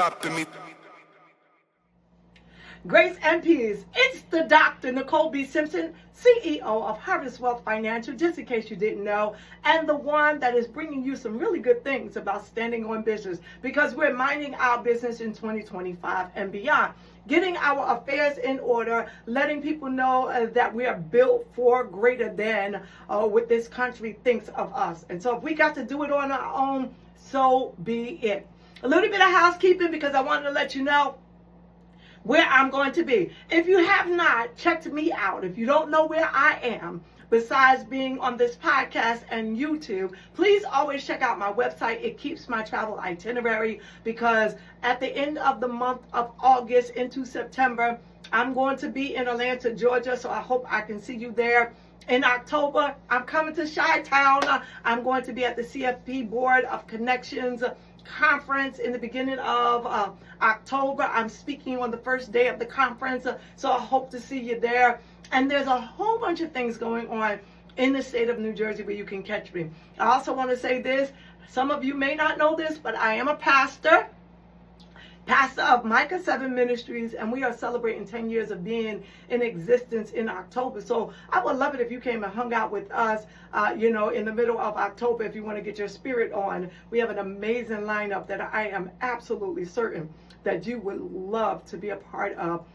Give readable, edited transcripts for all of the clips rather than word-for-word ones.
stopping me. Grace and peace. It's the Dr. Nicole B. Simpson, CEO of Harvest Wealth Financial, just in case you didn't know, and the one that is bringing you some really good things about standing on business, because we're minding our business in 2025 and beyond, getting our affairs in order, letting people know that we are built for greater than what this country thinks of us. And so if we got to do it on our own, so be it. A little bit of housekeeping, because I wanted to let you know where I'm going to be. If you have not checked me out, if you don't know where I am, besides being on this podcast and YouTube, please always check out my website. It keeps my travel itinerary, because at the end of the month of August into September, I'm going to be in Atlanta, Georgia, so I hope I can see you there. In October, I'm coming to Chi-Town. I'm going to be at the CFP Board of Connections conference in the beginning of October. I'm speaking on the first day of the conference, so I hope to see you there. And there's a whole bunch of things going on in the state of New Jersey where you can catch me. I also want to say this. Some of you may not know this, but I am a pastor of Micah 7 Ministries, and we are celebrating 10 years of being in existence in October. So I would love it if you came and hung out with us, in the middle of October, if you want to get your spirit on. We have an amazing lineup that I am absolutely certain that you would love to be a part of.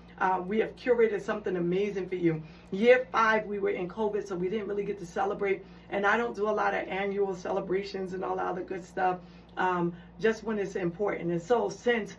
We have curated something amazing for you. Year 5, we were in COVID, so we didn't really get to celebrate. And I don't do a lot of annual celebrations and all that other good stuff, just when it's important. And so since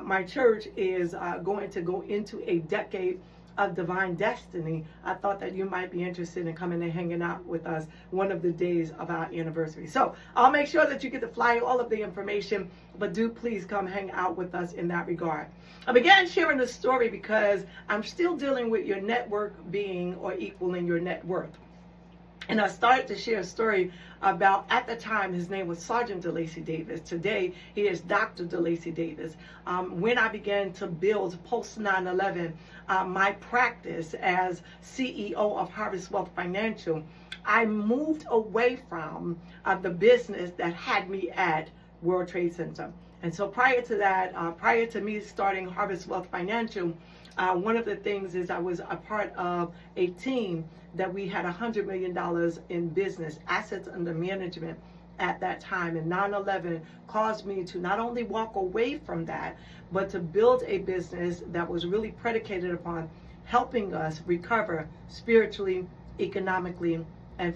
my church is going to go into a decade of divine destiny, I thought that you might be interested in coming and hanging out with us one of the days of our anniversary. So I'll make sure that you get the flyer, all of the information, but do please come hang out with us in that regard. I began sharing this story because I'm still dealing with your network being or equaling your net worth. And I started to share a story about, at the time, his name was Sergeant DeLacy Davis. Today, he is Dr. DeLacy Davis. When I began to build post 9/11, my practice as CEO of Harvest Wealth Financial, I moved away from the business that had me at World Trade Center. And so prior to that, prior to me starting Harvest Wealth Financial, one of the things is I was a part of a team that we had $100 million in business, assets under management at that time. And 9/11 caused me to not only walk away from that, but to build a business that was really predicated upon helping us recover spiritually, economically, and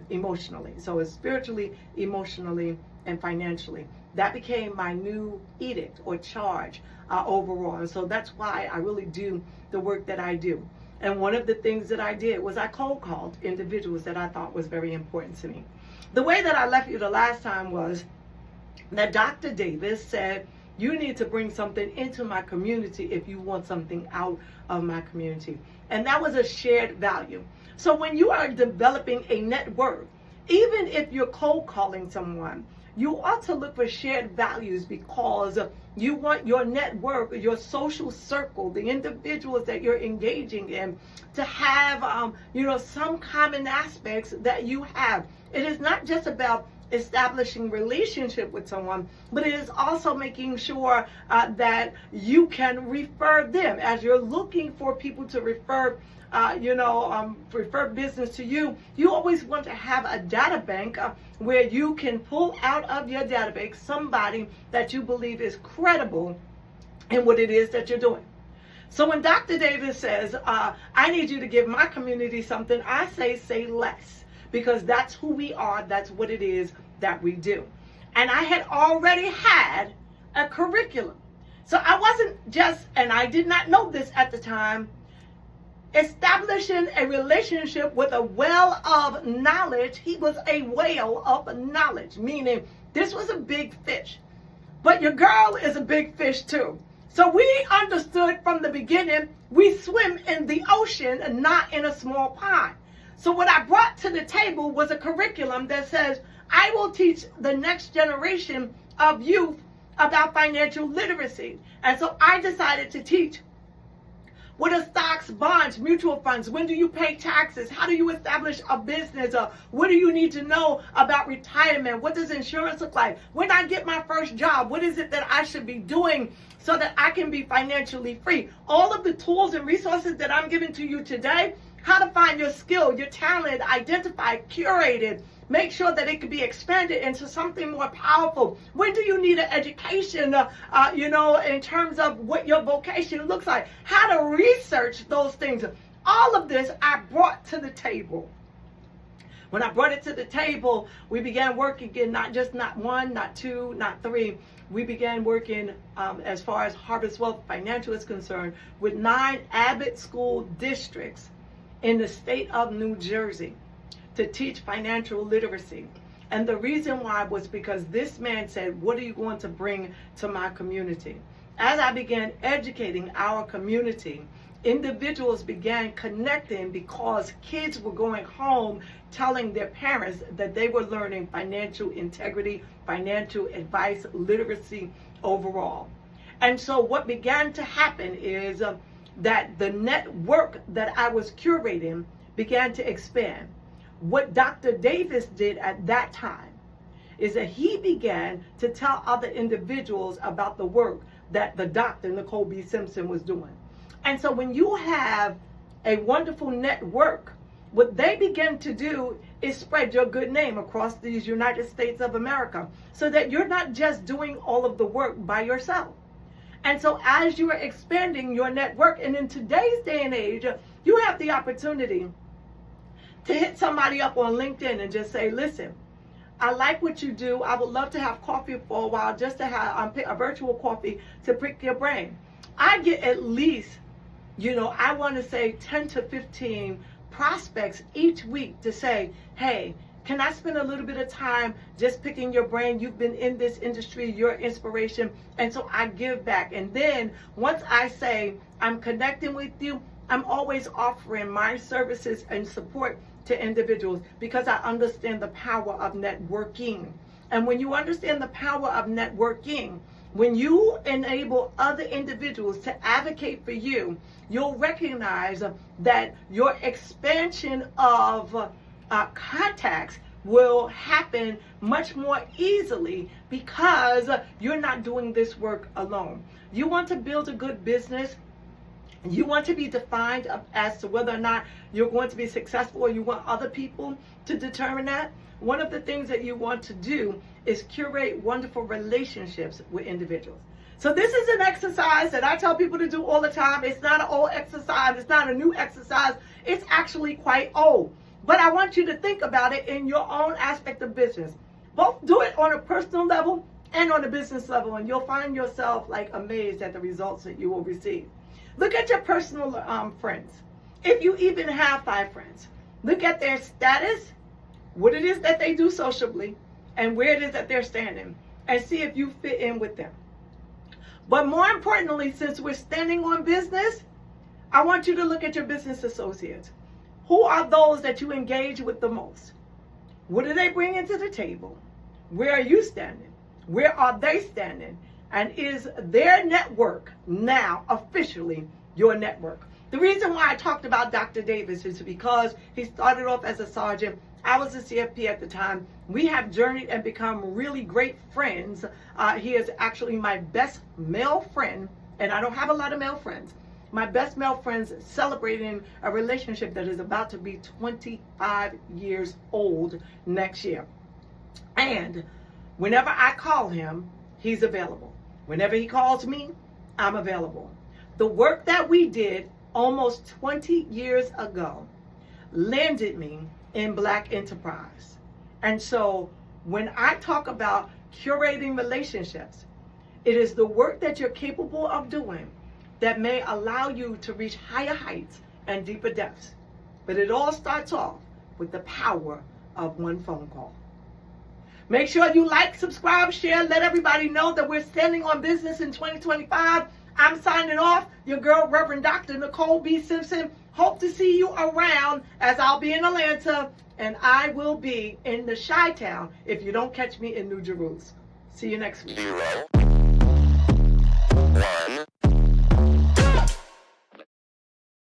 emotionally. So it's spiritually, emotionally, and financially. That became my new edict or charge overall. And so that's why I really do the work that I do. And one of the things that I did was I cold called individuals that I thought was very important to me. The way that I left you the last time was that Dr. Davis said, you need to bring something into my community if you want something out of my community. And that was a shared value. So when you are developing a network, even if you're cold calling someone, you ought to look for shared values, because you want your network, your social circle, the individuals that you're engaging in, to have, some common aspects that you have. It is not just about establishing relationship with someone, but it is also making sure that you can refer them. As you're looking for people to refer business to you, you always want to have a data bank where you can pull out of your database somebody that you believe is credible in what it is that you're doing. So when Dr. Davis says, I need you to give my community something, I say less, because that's who we are. That's what it is that we do. And I had already had a curriculum. So I wasn't just, and I did not know this at the time, establishing a relationship with a well of knowledge. He was a whale of knowledge, meaning this was a big fish. But your girl is a big fish too. So we understood from the beginning, we swim in the ocean and not in a small pond. So what I brought to the table was a curriculum that says, I will teach the next generation of youth about financial literacy. And so I decided to teach What are stocks, bonds, mutual funds? When do you pay taxes? How do you establish a business? What do you need to know about retirement? What does insurance look like? When I get my first job, what is it that I should be doing so that I can be financially free? All of the tools and resources that I'm giving to you today, how to find your skill, your talent, identify, curate it, make sure that it can be expanded into something more powerful. When do you need an education, in terms of what your vocation looks like, how to research those things. All of this I brought to the table. When I brought it to the table, we began working again, not one, not two, not three. We began working as far as Harvest Wealth Financial is concerned with 9 Abbott school districts in the state of New Jersey to teach financial literacy. And the reason why was because this man said, what are you going to bring to my community? As I began educating our community, individuals began connecting because kids were going home telling their parents that they were learning financial integrity, financial advice, literacy overall. And so what began to happen is that the network that I was curating began to expand. What Dr. Davis did at that time is that he began to tell other individuals about the work that the Dr. Nicole B. Simpson was doing. And so when you have a wonderful network, what they begin to do is spread your good name across these United States of America so that you're not just doing all of the work by yourself. And so as you are expanding your network, and in today's day and age, you have the opportunity to hit somebody up on LinkedIn and just say, listen, I like what you do. I would love to have coffee for a while, just to have a virtual coffee to prick your brain. I get at least, I want to say 10 to 15 prospects each week to say, hey, can I spend a little bit of time just picking your brain? You've been in this industry, you're inspiration. And so I give back. And then once I say I'm connecting with you, I'm always offering my services and support to individuals because I understand the power of networking. And when you understand the power of networking, when you enable other individuals to advocate for you, you'll recognize that your expansion of contacts will happen much more easily because you're not doing this work alone. You want to build a good business. You want to be defined as to whether or not you're going to be successful, or you want other people to determine that. One of the things that you want to do is curate wonderful relationships with individuals. So this is an exercise that I tell people to do all the time. It's not an old exercise. It's not a new exercise. It's actually quite old. But I want you to think about it in your own aspect of business. Both do it on a personal level and on a business level, and you'll find yourself amazed at the results that you will receive. Look at your personal friends. If you even have 5 friends, look at their status, what it is that they do socially, and where it is that they're standing, and see if you fit in with them. But more importantly, since we're standing on business, I want you to look at your business associates. Who are those that you engage with the most? What do they bring into the table? Where are you standing? Where are they standing? And is their network now officially your network? The reason why I talked about Dr. Davis is because he started off as a sergeant. I was a CFP at the time. We have journeyed and become really great friends. He is actually my best male friend, and I don't have a lot of male friends. My best male friends celebrating a relationship that is about to be 25 years old next year. And whenever I call him, he's available. Whenever he calls me, I'm available. The work that we did almost 20 years ago landed me in Black Enterprise. And so when I talk about curating relationships, it is the work that you're capable of doing that may allow you to reach higher heights and deeper depths. But it all starts off with the power of one phone call. Make sure you like, subscribe, share, let everybody know that we're standing on business in 2025. I'm signing off, your girl, Reverend Dr. Nicole B. Simpson. Hope to see you around, as I'll be in Atlanta, and I will be in the Chi-Town if you don't catch me in New Jerusalem. See you next week. 0, 1.